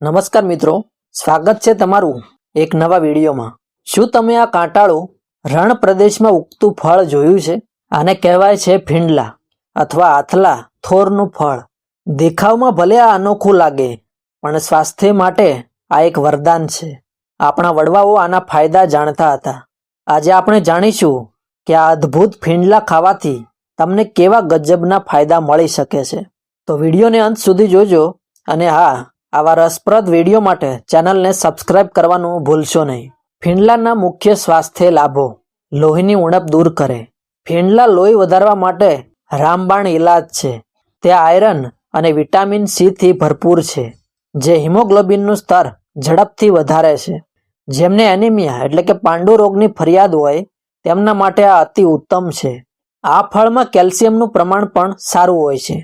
નમસ્કાર મિત્રો, સ્વાગત છે તમારું એક નવા વિડીયોમાં। શું તમે આ કાંટાળું રણ પ્રદેશમાં ઉગતું ફળ જોયું છે? આને કહેવાય છે ફીંડલા અથવા આથલા થોરનું ફળ। દેખાવમાં ભલે આ અનોખું લાગે, પણ સ્વાસ્થ્ય માટે આ એક વરદાન છે। આપણા વડવાઓ આના ફાયદા જાણતા હતા। આજે આપણે જાણીશું કે આ અદ્ભુત ફીંડલા ખાવાથી તમને કેવા ગજબના ફાયદા મળી શકે છે। તો વિડીયોને અંત સુધી જોજો અને હા, આવા રસપ્રદ વિડીયો માટે ચેનલને સબસ્ક્રાઇબ કરવાનું ભૂલશો નહીં। ફીંડલાના મુખ્ય સ્વાસ્થ્ય લાભો: લોહીની ઉણપ દૂર કરે। ફીંડલા લોહી વધારવા માટે રામબાણ ઇલાજ છે। તે આયરન અને વિટામિન સી થી ભરપૂર છે, જે હિમોગ્લોબિનનું સ્તર ઝડપથી વધારે છે। જેમને એનિમિયા એટલે કે પાંડુ રોગની ફરિયાદ હોય તેમના માટે આ અતિ ઉત્તમ છે। આ ફળમાં કેલ્શિયમનું પ્રમાણ પણ સારું હોય છે।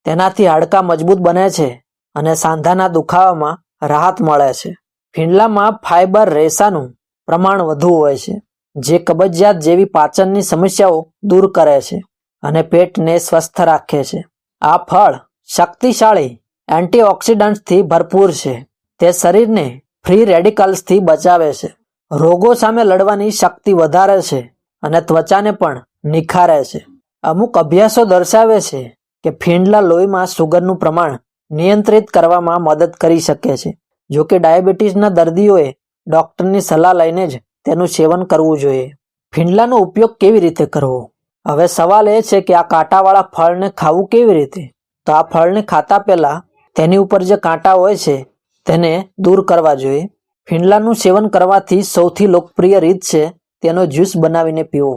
તેનાથી હાડકાં મજબૂત બને છે અને સાંધાના દુખાવામાં રાહત મળે છે। ફીંડલામાં ફાઇબર રેસાનું પ્રમાણ વધુ હોય છે, જે કબજિયાત જેવી પાચનની સમસ્યાઓ દૂર કરે છે અને પેટને સ્વસ્થ રાખે છે। આ ફળ શક્તિશાળી એન્ટીઓક્સિડન્ટ્સથી ભરપૂર છે। તે શરીરને ફ્રી રેડિકલ્સથી બચાવે છે, રોગો સામે લડવાની શક્તિ વધારે છે અને ત્વચાને પણ નિખારે છે। અમુક અભ્યાસો દર્શાવે છે કે ફીંડલા લોહીમાં સુગરનું પ્રમાણ નિયંત્રિત કરવામાં મદદ કરી શકે છે। જો કે ડાયાબિટીસના દર્દીઓએ ડૉક્ટરની સલાહ લઈને જ તેનું સેવન કરવું જોઈએ। ફીંડલાનો ઉપયોગ કેવી રીતે કરવો? હવે સવાલ એ છે કે આ કાંટાવાળા ફળને ખાવું કેવી રીતે? તો આ ફળને ખાતા પહેલાં તેની ઉપર જે કાંટા હોય છે તેને દૂર કરવા જોઈએ। ફીંડલાનું સેવન કરવાથી સૌથી લોકપ્રિય રીત છે તેનો જ્યુસ બનાવીને પીવો।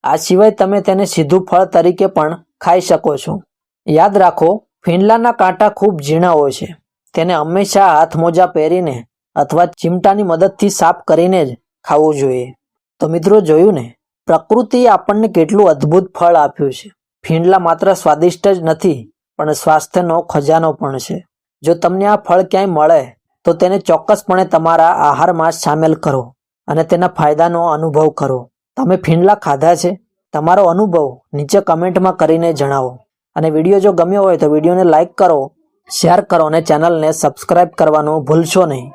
આ સિવાય તમે તેને સીધું ફળ તરીકે પણ ખાઈ શકો છો। યાદ રાખો, ફીંડલાના કાંટા ખૂબ ઝીણા હોય છે। તેને હંમેશા હાથ મોજા પહેરીને અથવા ચીમટાની મદદથી સાફ કરીને જ ખાવું જોઈએ। તો મિત્રો, જોયું ને, પ્રકૃતિએ આપણને કેટલું અદ્ભુત ફળ આપ્યું છે। ફીંડલા માત્ર સ્વાદિષ્ટ જ નથી, પણ સ્વાસ્થ્યનો ખજાનો પણ છે। જો તમને આ ફળ ક્યાંય મળે તો તેને ચોક્કસપણે તમારા આહારમાં સામેલ કરો અને તેના ફાયદાનો અનુભવ કરો। તમે ફીંડલા ખાધા છે? તમારો અનુભવ નીચે કમેન્ટમાં કરીને જણાવો। અને વિડીયો જો ગમ્યો હોય તો વિડીયોને લાઇક કરો, શેર કરો અને ચેનલને સબસ્ક્રાઇબ કરવાનું ભૂલશો નહીં।